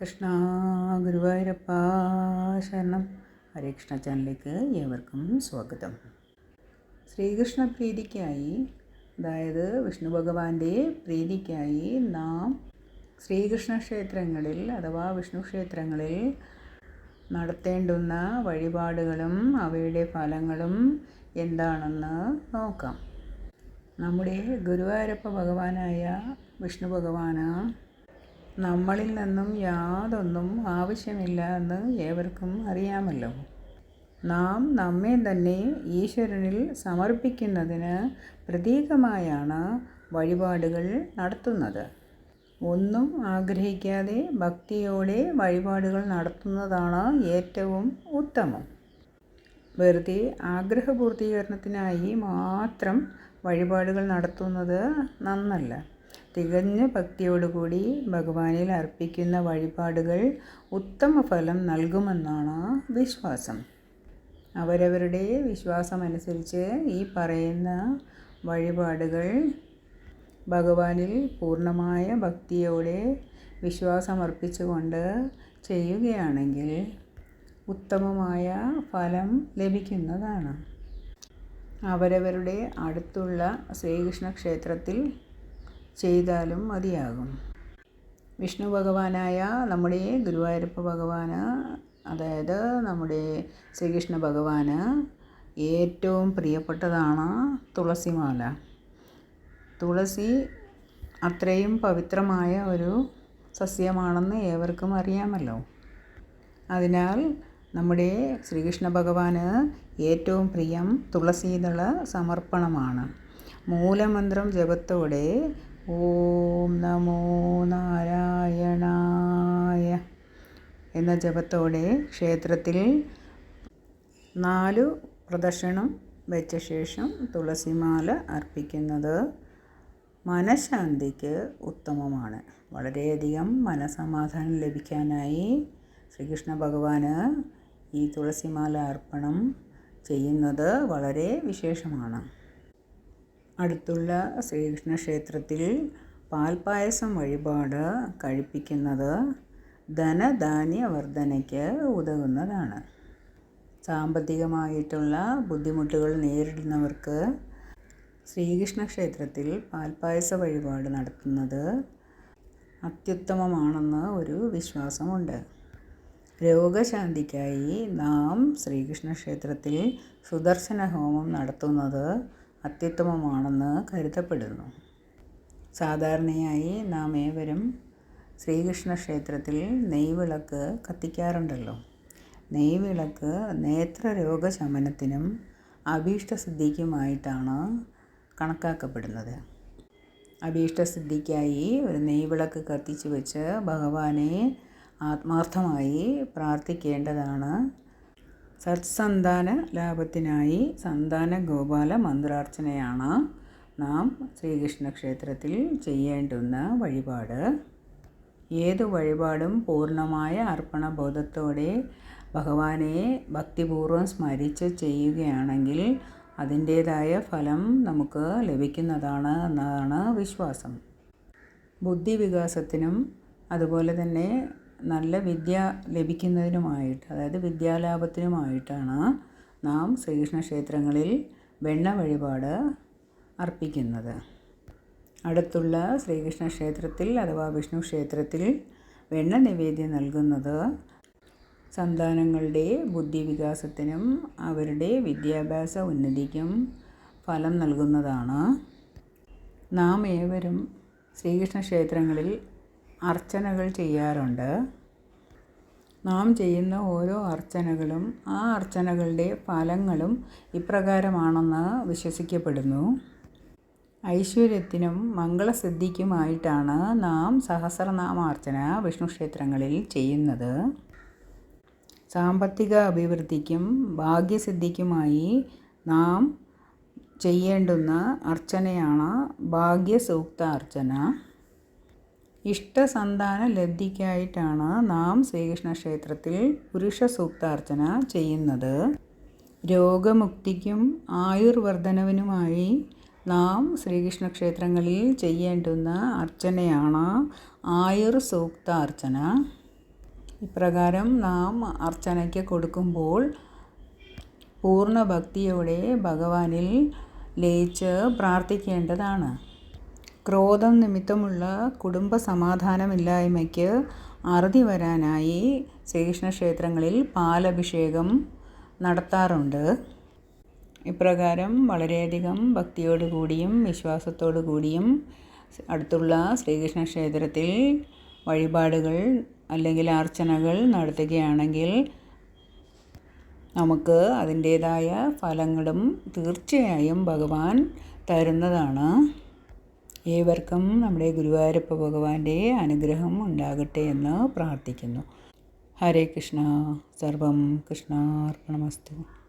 കൃഷ്ണ ഗുരുവായൂരപ്പ ശരണം. ഹരേ കൃഷ്ണ ചാനലിലേക്ക് ഏവർക്കും സ്വാഗതം. ശ്രീകൃഷ്ണ പ്രീതിക്കായി, അതായത് വിഷ്ണു ഭഗവാന്റെ പ്രീതിക്കായി നാം ശ്രീകൃഷ്ണ ക്ഷേത്രങ്ങളിൽ അഥവാ വിഷ്ണു ക്ഷേത്രങ്ങളിൽ നടത്തേണ്ടുന്ന വഴിപാടുകളും അവയുടെ ഫലങ്ങളും എന്താണെന്ന് നോക്കാം. നമ്മുടെ ഗുരുവായൂരപ്പ ഭഗവാനായ വിഷ്ണു ഭഗവാന് നമ്മളിൽ നിന്നും യാതൊന്നും ആവശ്യമില്ല എന്ന് ഏവർക്കും അറിയാമല്ലോ. നാം നമ്മെ തന്നെ ഈശ്വരനിൽ സമർപ്പിക്കുന്നതിന് പ്രതീകമായാണ് വഴിപാടുകൾ നടത്തുന്നത്. ഒന്നും ആഗ്രഹിക്കാതെ ഭക്തിയോടെ വഴിപാടുകൾ നടത്തുന്നതാണ് ഏറ്റവും ഉത്തമം. വെറുതെ ആഗ്രഹപൂർത്തീകരണത്തിനായി മാത്രം വഴിപാടുകൾ നടത്തുന്നത് നന്നല്ല. തികഞ്ഞ ഭക്തിയോടുകൂടി ഭഗവാനിൽ അർപ്പിക്കുന്ന വഴിപാടുകൾ ഉത്തമ ഫലം നൽകുമെന്നാണ് വിശ്വാസം. അവരവരുടെ വിശ്വാസമനുസരിച്ച് ഈ പറയുന്ന വഴിപാടുകൾ ഭഗവാനിൽ പൂർണ്ണമായ ഭക്തിയോടെ വിശ്വാസമർപ്പിച്ചുകൊണ്ട് ചെയ്യുകയാണെങ്കിൽ ഉത്തമമായ ഫലം ലഭിക്കുന്നതാണ്. അവരവരുടെ അടുത്തുള്ള ശ്രീകൃഷ്ണ ക്ഷേത്രത്തിൽ ചെയ്താലും മതിയാകും. വിഷ്ണു ഭഗവാനായ നമ്മുടെ ഗുരുവായൂരപ്പ ഭഗവാന്, അതായത് നമ്മുടെ ശ്രീകൃഷ്ണ ഭഗവാന് ഏറ്റവും പ്രിയപ്പെട്ടതാണ് തുളസിമാല. തുളസി അത്രയും പവിത്രമായ ഒരു സസ്യമാണെന്ന് ഏവർക്കും അറിയാമല്ലോ. അതിനാൽ നമ്മുടെ ശ്രീകൃഷ്ണ ഭഗവാന് ഏറ്റവും പ്രിയം തുളസീദള സമർപ്പണമാണ്. മൂലമന്ത്രം ജപത്തോടെ ഓം നമോ നാരായണായ എന്ന ജപത്തോടെ ക്ഷേത്രത്തിൽ 4 പ്രദക്ഷിണം വെച്ച ശേഷം തുളസിമാല അർപ്പിക്കുന്നത് മനഃശാന്തിക്ക് ഉത്തമമാണ്. വളരെയധികം മനസമാധാനം ലഭിക്കാനായി ശ്രീകൃഷ്ണ ഭഗവാന് ഈ തുളസിമാല അർപ്പണം ചെയ്യുന്നത് വളരെ വിശേഷമാണ്. അടുത്തുള്ള ശ്രീകൃഷ്ണ ക്ഷേത്രത്തിൽ പാൽപ്പായസം വഴിപാട് കഴിപ്പിക്കുന്നത് ധനധാന്യ വർധനയ്ക്ക് ഉതകുന്നതാണ്. സാമ്പത്തികമായിട്ടുള്ള ബുദ്ധിമുട്ടുകൾ നേരിടുന്നവർക്ക് ശ്രീകൃഷ്ണ ക്ഷേത്രത്തിൽ പാൽപ്പായസ വഴിപാട് നടത്തുന്നത് അത്യുത്തമമാണെന്ന് ഒരു വിശ്വാസമുണ്ട്. രോഗശാന്തിക്കായി നാം ശ്രീകൃഷ്ണ ക്ഷേത്രത്തിൽ സുദർശന ഹോമം നടത്തുന്നത് അത്യുത്തമമാണെന്ന് കരുതപ്പെടുന്നു. സാധാരണയായി നാം ഏവരും ശ്രീകൃഷ്ണ ക്ഷേത്രത്തിൽ നെയ്വിളക്ക് കത്തിക്കാറുണ്ടല്ലോ. നെയ്വിളക്ക് നേത്രരോഗശമനത്തിനും അഭീഷ്ടസിദ്ധിക്കുമായിട്ടാണ് കണക്കാക്കപ്പെടുന്നത്. അഭീഷ്ടസിദ്ധിക്കായി ഒരു നെയ്വിളക്ക് കത്തിച്ചു വെച്ച് ഭഗവാനെ ആത്മാർത്ഥമായി പ്രാർത്ഥിക്കേണ്ടതാണ്. സത്സന്താന ലാഭത്തിനായി സന്താന ഗോപാല മന്ത്രാർച്ചനയാണ് നാം ശ്രീകൃഷ്ണ ക്ഷേത്രത്തിൽ ചെയ്യേണ്ടുന്ന വഴിപാട്. ഏതു വഴിപാടും പൂർണ്ണമായ അർപ്പണബോധത്തോടെ ഭഗവാനെ ഭക്തിപൂർവ്വം സ്മരിച്ച് ചെയ്യുകയാണെങ്കിൽ അതിൻ്റേതായ ഫലം നമുക്ക് ലഭിക്കുന്നതാണ് എന്നതാണ് വിശ്വാസം. ബുദ്ധിവികാസത്തിനും അതുപോലെ തന്നെ നല്ല വിദ്യ ലഭിക്കുന്നതിനുമായിട്ട്, അതായത് വിദ്യാലാഭത്തിനുമായിട്ടാണ് നാം ശ്രീകൃഷ്ണ ക്ഷേത്രങ്ങളിൽ വെണ്ണ വഴിപാട് അർപ്പിക്കുന്നത്. അടുത്തുള്ള ശ്രീകൃഷ്ണ ക്ഷേത്രത്തിൽ അഥവാ വിഷ്ണു ക്ഷേത്രത്തിൽ വെണ്ണ നിവേദ്യം നൽകുന്നത് സന്താനങ്ങളുടെ ബുദ്ധിവികാസത്തിനും അവരുടെ വിദ്യാഭ്യാസ ഉന്നതിക്കും ഫലം നൽകുന്നതാണ്. നാം ഏവരും ശ്രീകൃഷ്ണ ക്ഷേത്രങ്ങളിൽ അർച്ചനകൾ ചെയ്യാറുണ്ട്. നാം ചെയ്യുന്ന ഓരോ അർച്ചനകളും ആ അർച്ചനകളുടെ ഫലങ്ങളും ഇപ്രകാരമാണെന്ന് വിശ്വസിക്കപ്പെടുന്നു. ഐശ്വര്യത്തിനും മംഗളസിദ്ധിക്കുമായിട്ടാണ് നാം സഹസ്രനാമാർച്ചന വിഷ്ണു ക്ഷേത്രങ്ങളിൽ ചെയ്യുന്നത്. സാമ്പത്തിക അഭിവൃദ്ധിക്കും ഭാഗ്യസിദ്ധിക്കുമായി നാം ചെയ്യേണ്ടുന്ന അർച്ചനയാണ് ഭാഗ്യസൂക്ത അർച്ചന. ഇഷ്ടസന്താന ലബ്ധിക്കായിട്ടാണ് നാം ശ്രീകൃഷ്ണ ക്ഷേത്രത്തിൽ പുരുഷ സൂക്താർച്ചന ചെയ്യുന്നത്. രോഗമുക്തിക്കും ആയുർവർദ്ധനവിനുമായി നാം ശ്രീകൃഷ്ണ ക്ഷേത്രങ്ങളിൽ ചെയ്യേണ്ടുന്ന അർച്ചനയാണ് ആയുർ സൂക്താർച്ചന. ഇപ്രകാരം നാം അർച്ചനയ്ക്ക് കൊടുക്കുമ്പോൾ പൂർണ്ണ ഭക്തിയോടെ ഭഗവാനിൽ ലയിച്ച് പ്രാർത്ഥിക്കേണ്ടതാണ്. ക്രോധം നിമിത്തമുള്ള കുടുംബ സമാധാനമില്ലായ്മയ്ക്ക് അറുതി വരാനായി ശ്രീകൃഷ്ണ ക്ഷേത്രങ്ങളിൽ പാലഭിഷേകം നടത്താറുണ്ട്. ഇപ്രകാരം വളരെയധികം ഭക്തിയോടു കൂടിയും വിശ്വാസത്തോടു കൂടിയും അടുത്തുള്ള ശ്രീകൃഷ്ണ ക്ഷേത്രത്തിൽ വഴിപാടുകൾ അല്ലെങ്കിൽ അർച്ചനകൾ നടത്തുകയാണെങ്കിൽ നമുക്ക് അതിൻ്റേതായ ഫലങ്ങളും തീർച്ചയായും ഭഗവാൻ തരുന്നതാണ്. ഏവർക്കും നമ്മുടെ ഗുരുവായൂരപ്പ ഭഗവാന്റെ അനുഗ്രഹം ഉണ്ടാകട്ടെ എന്ന് പ്രാർത്ഥിക്കുന്നു. ഹരേ കൃഷ്ണ. സർവം കൃഷ്ണാർപ്പണമസ്തു.